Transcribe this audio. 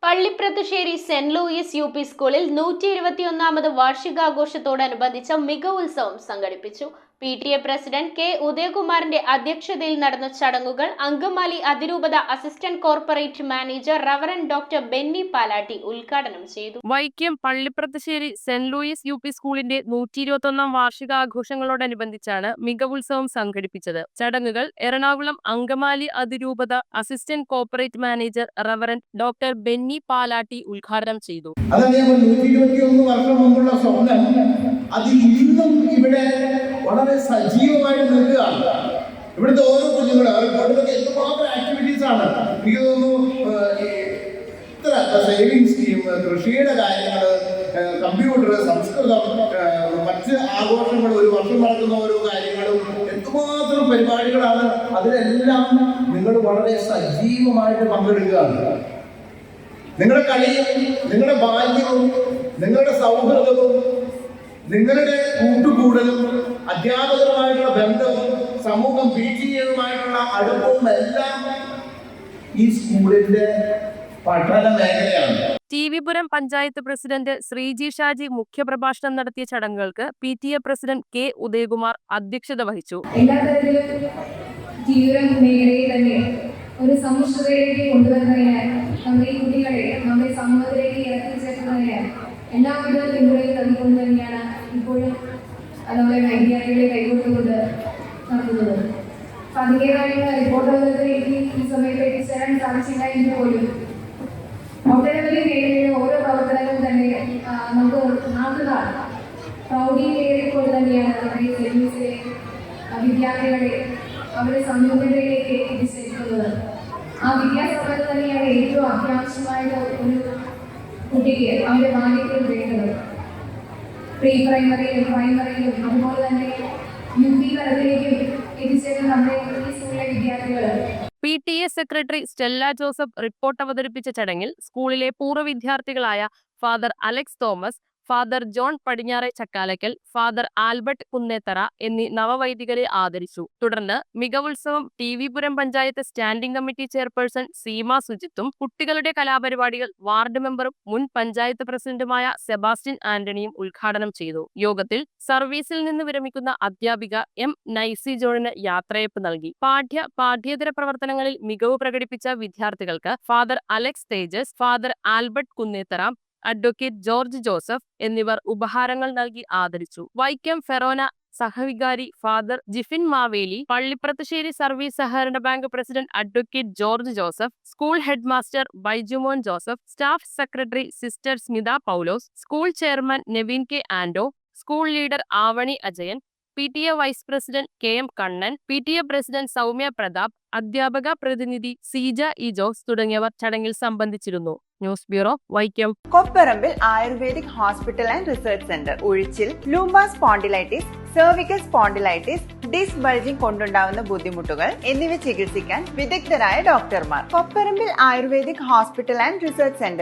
Pallipurathussery Saint Louis UP. സ്കൂളിൽ 121ാമത് വാർഷികാഘോഷത്തോടനുബന്ധിച്ച മികവുത്സവം സംഘടിപ്പിച്ചു. PTA president K ഉദയകുമാറിന്റെ അധ്യക്ഷതയിൽ നടന്ന ചടങ്ങുകൾ അങ്കമാലി അതിരൂപത assistant corporate manager reverend doctor Benny Palatty ഉദ്ഘാടനം ചെയ്തു. Vaikom Pallippurathussery Saint Louis UP. സ്കൂളിന്റെ 121ാം വാർഷികാഘോഷങ്ങളോടനുബന്ധിച്ചാണ് മികവുത്സവം സംഘടിപ്പിച്ചത്. ചടങ്ങുകൾ എറണാകുളം അങ്കമാലി അതിരൂപത assistant corporate manager reverend doctor Benny Palatty ഉദ്ഘാടനം ചെയ്തു. അത് ഇന്നും ഇവിടെ വളരെ സജീവമായിട്ട് നിൽക്കുകയാണ്. ഇവിടുത്തെ ഓരോ കുഞ്ഞുങ്ങളും അവർക്ക് എന്തുമാത്രം ആക്ടിവിറ്റീസ് ആണ്. എനിക്ക് തോന്നുന്നു ഇത്ര സേവിങ് സ്കീം, കൃഷിയുടെ കാര്യങ്ങൾ, കമ്പ്യൂട്ടർ, സംസ്കൃതം, മറ്റ് ആഘോഷങ്ങൾ, ഒരു വർഷം നടക്കുന്ന ഓരോ കാര്യങ്ങളും, എന്തുമാത്രം പരിപാടികളാണ്. അതിലെല്ലാം നിങ്ങൾ വളരെ സജീവമായിട്ട് പങ്കെടുക്കുകയാണ്. നിങ്ങളുടെ കളിയും നിങ്ങളുടെ ബാല്യവും നിങ്ങളുടെ സൗഹൃദവും നിങ്ങളുടെ കൂട്ടുകൂടലും അധ്യാപകരുമായിട്ടുള്ള ബന്ധവും സമൂഹം PTA-യുമായിട്ടുള്ള അടുപ്പവും എല്ലാം ഈ സ്കൂളിന്റെ പഠന മേഖലയാണ്. TV പുരം പഞ്ചായത്ത് പ്രസിഡന്റ് ശ്രീജി ഷാജി മുഖ്യപ്രഭാഷണം നടത്തിയ ചടങ്ങുകൾക്ക് PTA പ്രസിഡന്റ് കെ ഉദയകുമാർ അധ്യക്ഷത വഹിച്ചു. എല്ലാ തരത്തിലും ജീവിതം മേഖലയിൽ തന്നെ ഒരു സമുഷ്ടിതയിലേക്ക് കൊണ്ടുവരുന്നതിന് നമ്മുടെ ഈ കുട്ടികളെ നമ്മുടെ സമൂഹത്തിലേക്ക് ഇറക്കിച്ചേർക്കുന്നതിന് എല്ലാവിധ പിന്തുണയും നൽകിക്കൊണ്ട് തന്നെയാണ് ഇപ്പോഴും നമ്മുടെ വിദ്യാർത്ഥികളെ കൈകൊണ്ടുകൊണ്ട് നടത്തുന്നത്. അതിൻ്റെതായുള്ള റിപ്പോർട്ടുകളിലേക്ക് ഈ സമയത്ത് എത്തിച്ചേരാൻ സാധിച്ചില്ലായെങ്കിൽ പോലും ഒട്ടനവധി മേഖലയിലെ ഓരോ പ്രവർത്തനങ്ങളും തന്നെ നമുക്ക് നാട്ടുകാർ പ്രൗഢിയിലേറിക്കൊണ്ട് തന്നെയാണ് നമ്മുടെ സർവീസിലെ വിദ്യാർത്ഥികളെ അവരുടെ സമൂഹത്തിലേക്ക് എത്തിച്ചേർക്കുന്നത്. ആ വിദ്യാസമ്പത്ത് തന്നെയാണ് ഏറ്റവും അത്യാവശ്യമായിട്ട് ഒരു കുട്ടിക്ക് അവരുടെ ബാല്യത്തിൽ വേണ്ടത്. പ്രീ പ്രൈമറിയിലും പ്രൈമറിയിലും അതുപോലെ തന്നെ UP തലത്തിലേക്കും എത്തിച്ചേരുന്ന നമ്മുടെ ഈ സ്കൂളിലെ വിദ്യാർത്ഥികൾ. PTA secretary Stella Joseph report അവതരിപ്പിച്ച ചടങ്ങിൽ സ്കൂളിലെ പൂർവ്വ വിദ്യാർത്ഥികളായ father Alex Thomas, father John Padinjare Chakkalakkal, father Albert Kunnethara എന്നീ നവവൈദികരെ ആദരിച്ചു. തുടർന്ന് മികവുത്സവം TV Puram panchayat standing committee chairperson Seema സുജിത്തും കുട്ടികളുടെ കലാപരിപാടികൾ വാർഡ് മെമ്പറും മുൻ പഞ്ചായത്ത് പ്രസിഡന്റുമായ സെബാസ്റ്റ്യൻ ആന്റണിയും ഉദ്ഘാടനം ചെയ്തു. യോഗത്തിൽ സർവീസിൽ നിന്ന് വിരമിക്കുന്ന അധ്യാപിക M. നൈസി ജോണിന് യാത്രയയപ്പ് നൽകി. പാഠ്യേതര പ്രവർത്തനങ്ങളിൽ മികവ് പ്രകടിപ്പിച്ച വിദ്യാർത്ഥികൾക്ക് father Alex Thejas, father Albert Kunnethara, advocate George Joseph എന്നിവർ ഉപഹാരങ്ങൾ നൽകി ആദരിച്ചു. വൈക്കം ഫെറോന സഹവികാരി ഫാദർ ജിഫിൻ മാവേലി, പള്ളിപ്രത്തുശ്ശേരി സർവീസ് സഹകരണ bank president advocate George Joseph, school head master Baijumon Joseph, staff secretary sister Smitha Paulose, school chairman Nevin K Ando, school leader Avani Ajayan, PTA vice president KM Kannan, PTA president Soumya Prathap, അധ്യാപക പ്രതിനിധി Seeja E Jose തുടങ്ങിയവർ ചടങ്ങിൽ സംബന്ധിച്ചിരുന്നു. News bureau, Vaikom. Kopparambil ayurvedic hospital and research centre. ഉഴിച്ചിൽ, lumbar spondylitis, cervical spondylitis, disc bulging കൊണ്ടുണ്ടാവുന്ന ബുദ്ധിമുട്ടുകൾ എന്നിവ ചികിത്സിക്കാൻ വിദഗ്ധരായ ഡോക്ടർമാർ. Kopparambil ayurvedic hospital and research centre.